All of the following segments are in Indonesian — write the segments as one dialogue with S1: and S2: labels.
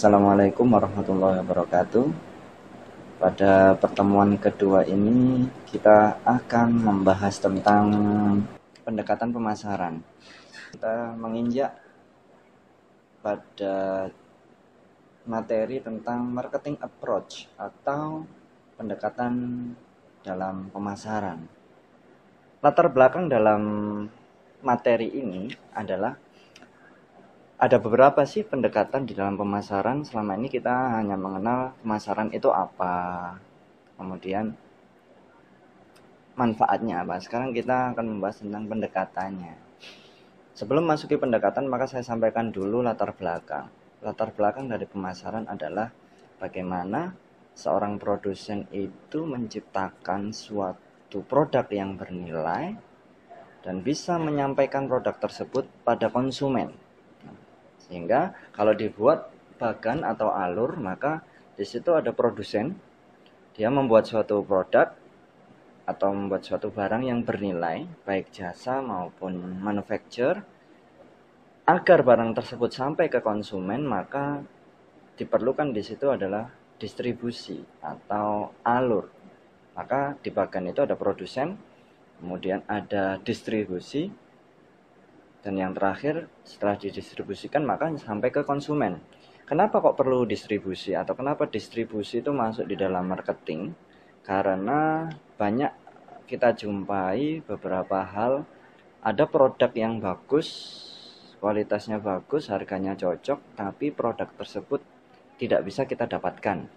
S1: Assalamualaikum warahmatullahi wabarakatuh. Pada pertemuan kedua ini kita akan membahas tentang pendekatan pemasaran. Kita menginjak pada materi tentang marketing approach atau pendekatan dalam pemasaran. Latar belakang dalam materi ini adalah ada beberapa sih pendekatan di dalam pemasaran. Selama ini kita hanya mengenal pemasaran itu apa, kemudian manfaatnya apa. Sekarang kita akan membahas tentang pendekatannya. Sebelum masuki pendekatan, maka saya sampaikan dulu latar belakang. Latar belakang dari pemasaran adalah bagaimana seorang produsen itu menciptakan suatu produk yang bernilai dan bisa menyampaikan produk tersebut pada konsumen. Sehingga kalau dibuat bagan atau alur, maka di situ ada produsen, dia membuat suatu produk atau membuat suatu barang yang bernilai, baik jasa maupun manufacture. Agar barang tersebut sampai ke konsumen, maka diperlukan di situ adalah distribusi atau alur. Maka di bagan itu ada produsen, kemudian ada distribusi, dan yang terakhir setelah didistribusikan maka sampai ke konsumen. Kenapa kok perlu distribusi atau kenapa distribusi itu masuk di dalam marketing? Karena banyak kita jumpai beberapa hal, ada produk yang bagus, kualitasnya bagus, harganya cocok, tapi produk tersebut tidak bisa kita dapatkan.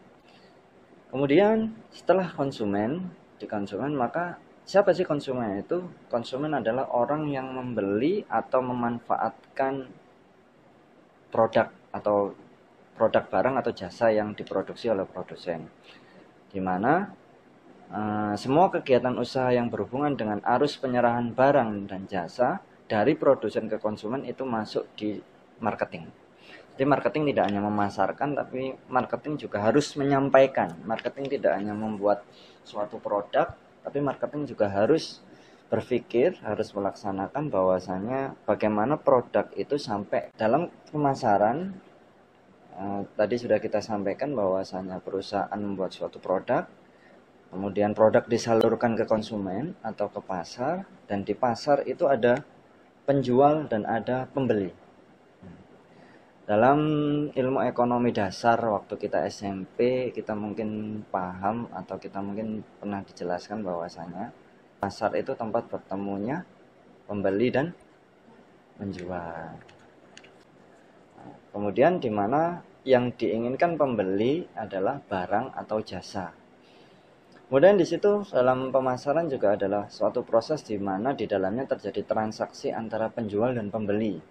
S1: Kemudian setelah di konsumen maka siapa sih konsumen itu? Konsumen adalah orang yang membeli atau memanfaatkan produk atau produk barang atau jasa yang diproduksi oleh produsen. Di mana semua kegiatan usaha yang berhubungan dengan arus penyerahan barang dan jasa dari produsen ke konsumen itu masuk di marketing. Jadi marketing tidak hanya memasarkan, tapi marketing juga harus menyampaikan. Marketing tidak hanya membuat suatu produk, tapi marketing juga harus berpikir, harus melaksanakan bahwasanya bagaimana produk itu sampai dalam pemasaran. Tadi sudah kita sampaikan bahwasanya perusahaan membuat suatu produk, kemudian produk disalurkan ke konsumen atau ke pasar, dan di pasar itu ada penjual dan ada pembeli. Dalam ilmu ekonomi dasar waktu kita SMP, kita mungkin paham atau kita mungkin pernah dijelaskan bahwasanya pasar itu tempat bertemunya pembeli dan penjual. Kemudian di mana yang diinginkan pembeli adalah barang atau jasa. Kemudian di situ dalam pemasaran juga adalah suatu proses di mana di dalamnya terjadi transaksi antara penjual dan pembeli,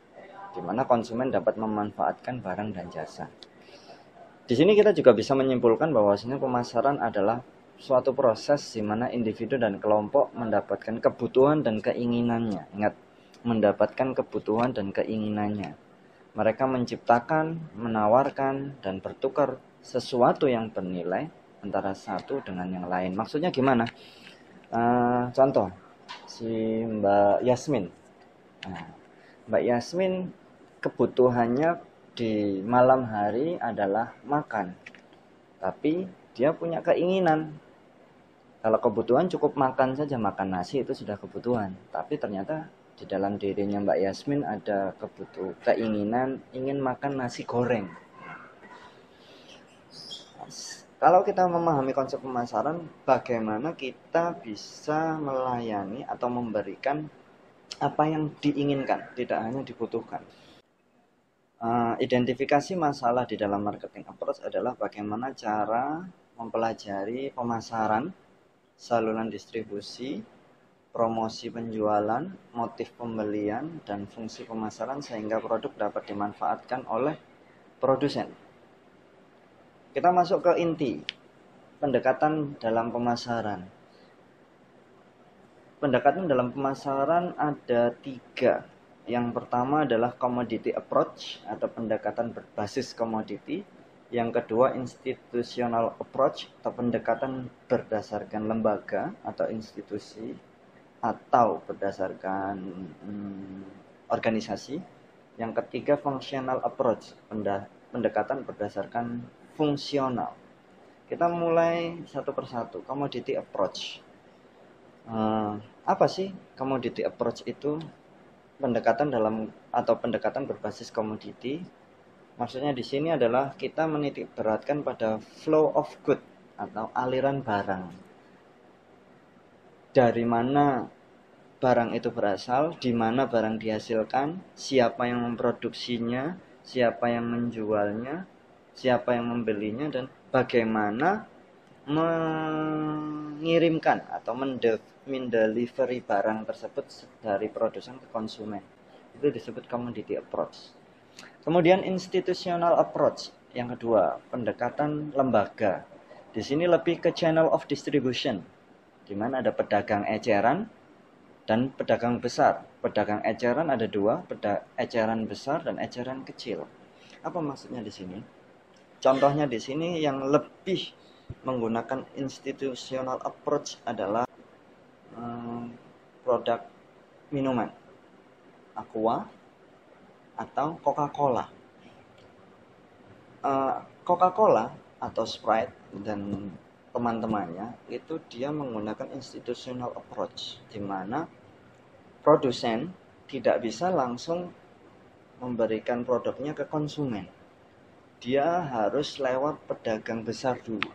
S1: di mana konsumen dapat memanfaatkan barang dan jasa. Di sini kita juga bisa menyimpulkan bahwasanya pemasaran adalah suatu proses di mana individu dan kelompok mendapatkan kebutuhan dan keinginannya. Ingat, mendapatkan kebutuhan dan keinginannya. Mereka menciptakan, menawarkan, dan bertukar sesuatu yang bernilai antara satu dengan yang lain. Maksudnya gimana? Contoh, si Mbak Yasmin. Mbak Yasmin kebutuhannya di malam hari adalah makan, tapi dia punya keinginan. Kalau kebutuhan cukup makan saja, makan nasi itu sudah kebutuhan, tapi ternyata di dalam dirinya Mbak Yasmin ada keinginan ingin makan nasi goreng. Kalau kita memahami konsep pemasaran, bagaimana kita bisa melayani atau memberikan apa yang diinginkan, tidak hanya dibutuhkan. Identifikasi masalah di dalam marketing approach adalah bagaimana cara mempelajari pemasaran, saluran distribusi, promosi penjualan, motif pembelian, dan fungsi pemasaran sehingga produk dapat dimanfaatkan oleh produsen. Kita masuk ke inti pendekatan dalam pemasaran. Pendekatan dalam pemasaran ada 3. Yang pertama adalah commodity approach atau pendekatan berbasis komoditi. Yang kedua institutional approach atau pendekatan berdasarkan lembaga atau institusi atau berdasarkan organisasi. Yang ketiga functional approach, pendekatan berdasarkan fungsional. Kita mulai satu persatu. Commodity approach. Apa sih commodity approach itu? Pendekatan berbasis komoditi. Maksudnya di sini adalah kita menitik beratkan pada flow of good atau aliran barang. Dari mana barang itu berasal, di mana barang dihasilkan, siapa yang memproduksinya, siapa yang menjualnya, siapa yang membelinya, dan bagaimana mengirimkan atau mendelivery barang tersebut dari produsen ke konsumen. Itu disebut commodity approach. Kemudian institutional approach, yang kedua, pendekatan lembaga. Di sini lebih ke channel of distribution, di mana ada pedagang eceran dan pedagang besar. Pedagang eceran ada dua, eceran besar dan eceran kecil. Apa maksudnya di sini? Contohnya di sini yang lebih menggunakan institutional approach adalah produk minuman, Aqua atau Coca-Cola. Coca-Cola atau Sprite dan teman-temannya itu dia menggunakan institutional approach, di mana produsen tidak bisa langsung memberikan produknya ke konsumen. Dia harus lewat pedagang besar dulu.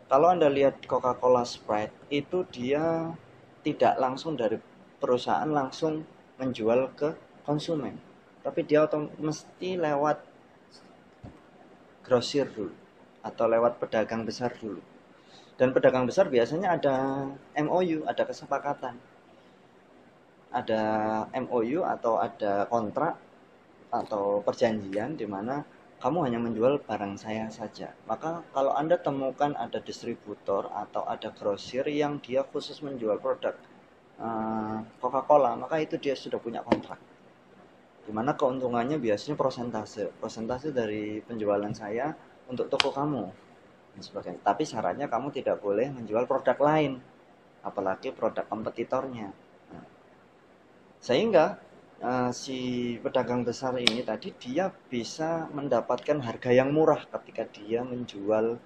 S1: Kalau Anda lihat Coca-Cola Sprite, itu dia tidak langsung dari perusahaan langsung menjual ke konsumen, tapi dia mesti lewat grosir dulu atau lewat pedagang besar dulu. Dan pedagang besar biasanya ada MOU, ada kesepakatan. Ada MOU atau ada kontrak atau perjanjian di mana kamu hanya menjual barang saya saja. Maka kalau Anda temukan ada distributor atau ada grosir yang dia khusus menjual produk Coca-Cola, maka itu dia sudah punya kontrak. Di mana keuntungannya biasanya persentase dari penjualan saya untuk toko kamu dan sebagainya. Tapi syaratnya kamu tidak boleh menjual produk lain, apalagi produk kompetitornya. Sehingga si pedagang besar ini tadi dia bisa mendapatkan harga yang murah ketika dia menjual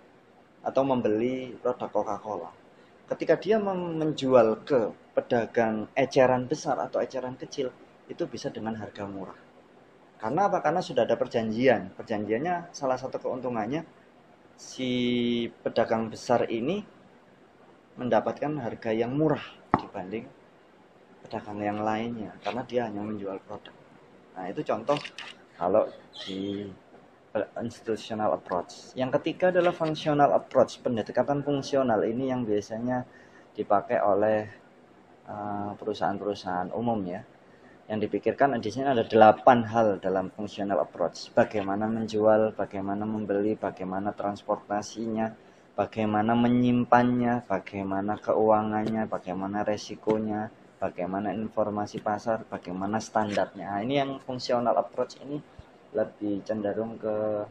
S1: atau membeli produk Coca-Cola. Ketika dia menjual ke pedagang eceran besar atau eceran kecil, itu bisa dengan harga murah. Karena apa? Karena sudah ada perjanjian. Perjanjiannya salah satu keuntungannya si pedagang besar ini mendapatkan harga yang murah dibanding pedagang yang lainnya karena dia hanya menjual produk. Nah, itu contoh kalau di institutional approach. Yang ketiga adalah functional approach. Pendekatan fungsional ini yang biasanya dipakai oleh perusahaan-perusahaan umum ya. Yang dipikirkan di sini ada 8 hal dalam functional approach. Bagaimana menjual, bagaimana membeli, bagaimana transportasinya, bagaimana menyimpannya, bagaimana keuangannya, bagaimana resikonya, bagaimana informasi pasar, bagaimana standarnya. Nah, ini yang functional approach ini lebih cenderung ke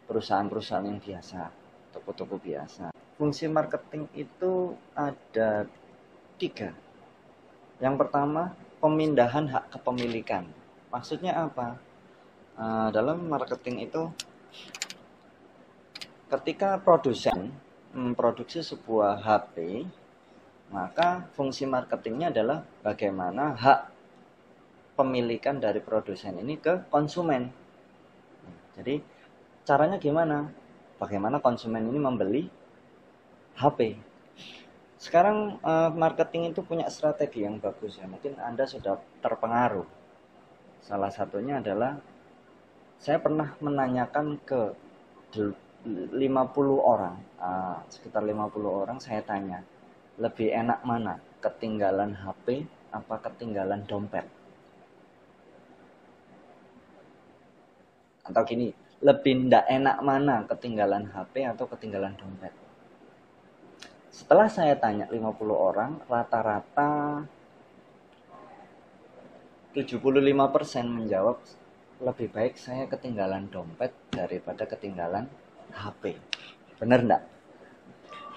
S1: perusahaan-perusahaan yang biasa, toko-toko biasa. Fungsi marketing itu ada 3. Yang pertama, pemindahan hak kepemilikan. Maksudnya apa? Dalam marketing itu, ketika produsen memproduksi sebuah HP, maka fungsi marketingnya adalah bagaimana hak pemilikan dari produsen ini ke konsumen. Jadi caranya gimana? Bagaimana konsumen ini membeli HP? Sekarang marketing itu punya strategi yang bagus ya. Mungkin Anda sudah terpengaruh. Salah satunya adalah saya pernah menanyakan ke 50 orang, sekitar 50 orang saya tanya, lebih enak mana? Ketinggalan HP apa ketinggalan dompet? Atau gini, lebih tidak enak mana? Ketinggalan HP atau ketinggalan dompet? Setelah saya tanya 50 orang, rata-rata 75% menjawab lebih baik saya ketinggalan dompet daripada ketinggalan HP. Benar enggak?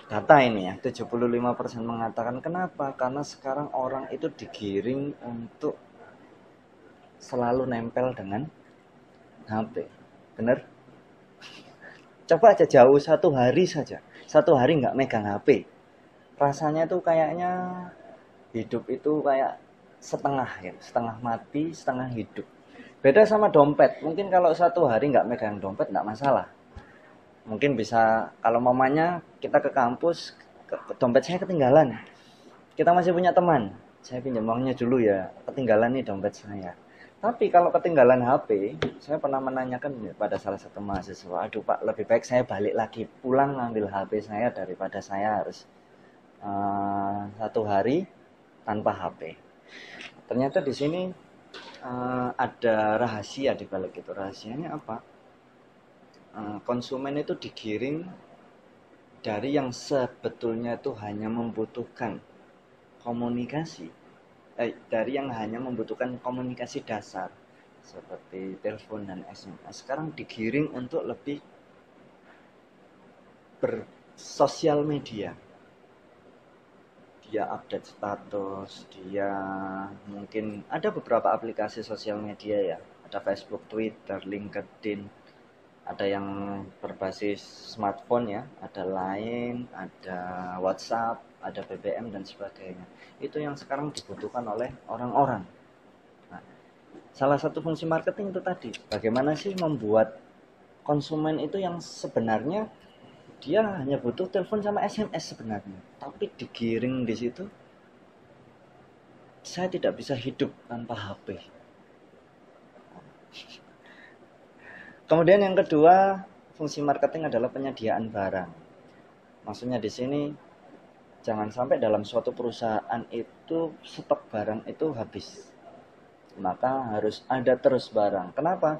S1: Data ini ya, 75% mengatakan kenapa? Karena sekarang orang itu digiring untuk selalu nempel dengan HP. Bener? Coba aja jauh 1 hari saja. 1 hari nggak megang HP. Rasanya tuh kayaknya hidup itu kayak setengah ya. Setengah mati, setengah hidup. Beda sama dompet. Mungkin kalau 1 hari nggak megang dompet nggak masalah. Mungkin bisa, kalau mamanya kita ke kampus, dompet saya ketinggalan. Kita masih punya teman. Saya pinjam uangnya dulu ya. Ketinggalan nih dompet saya. Tapi kalau ketinggalan HP, saya pernah menanyakan pada salah satu mahasiswa, aduh Pak, lebih baik saya balik lagi pulang ngambil HP saya daripada saya harus 1 hari tanpa HP. Ternyata di sini ada rahasia di balik itu. Rahasianya apa? Konsumen itu digiring dari yang sebetulnya itu hanya membutuhkan komunikasi, dari yang hanya membutuhkan komunikasi dasar seperti telepon dan SMS, sekarang digiring untuk lebih bersosial media. Dia update status, dia mungkin ada beberapa aplikasi sosial media ya, ada Facebook, Twitter, LinkedIn, ada yang berbasis smartphone ya, ada Line, ada WhatsApp, ada BBM dan sebagainya. Itu yang sekarang dibutuhkan oleh orang-orang. Nah, salah satu fungsi marketing itu tadi, bagaimana sih membuat konsumen itu yang sebenarnya dia hanya butuh telepon sama SMS sebenarnya, tapi digiring di situ. Saya tidak bisa hidup tanpa HP. Kemudian yang kedua, fungsi marketing adalah penyediaan barang. Maksudnya di sini jangan sampai dalam suatu perusahaan itu stok barang itu habis. Maka harus ada terus barang. Kenapa?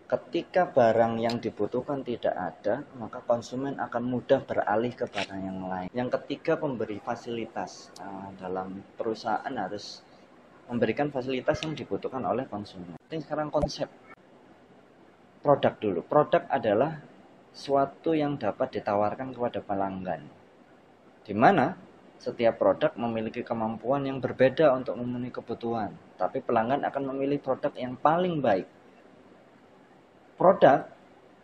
S1: Ketika barang yang dibutuhkan tidak ada, maka konsumen akan mudah beralih ke barang yang lain. Yang ketiga, pemberi fasilitas. Dalam perusahaan harus memberikan fasilitas yang dibutuhkan oleh konsumen. Ini sekarang konsep produk dulu. Produk adalah suatu yang dapat ditawarkan kepada pelanggan, di mana setiap produk memiliki kemampuan yang berbeda untuk memenuhi kebutuhan, tapi pelanggan akan memilih produk yang paling baik. Produk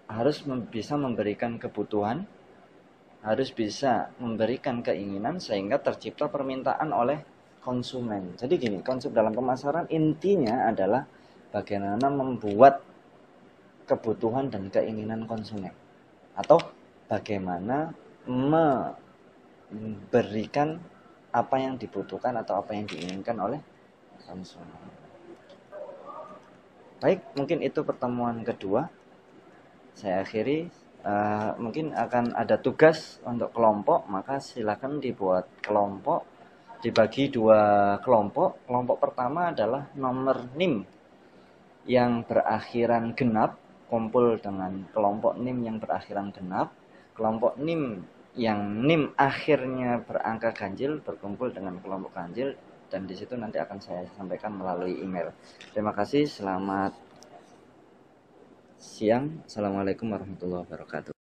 S1: harus bisa memberikan kebutuhan, harus bisa memberikan keinginan sehingga tercipta permintaan oleh konsumen. Jadi gini, konsep dalam pemasaran intinya adalah bagaimana membuat kebutuhan dan keinginan konsumen, atau bagaimana memberikan apa yang dibutuhkan atau apa yang diinginkan oleh konsumen. Baik, mungkin itu pertemuan kedua. Saya akhiri. Mungkin akan ada tugas untuk kelompok, maka silakan dibuat kelompok, dibagi 2 kelompok. Kelompok pertama adalah nomor NIM yang berakhiran genap, kumpul dengan kelompok NIM yang berakhiran genap. Kelompok NIM yang NIM akhirnya berangka ganjil berkumpul dengan kelompok ganjil, dan di situ nanti akan saya sampaikan melalui email. Terima kasih, selamat siang. Assalamualaikum warahmatullahi wabarakatuh.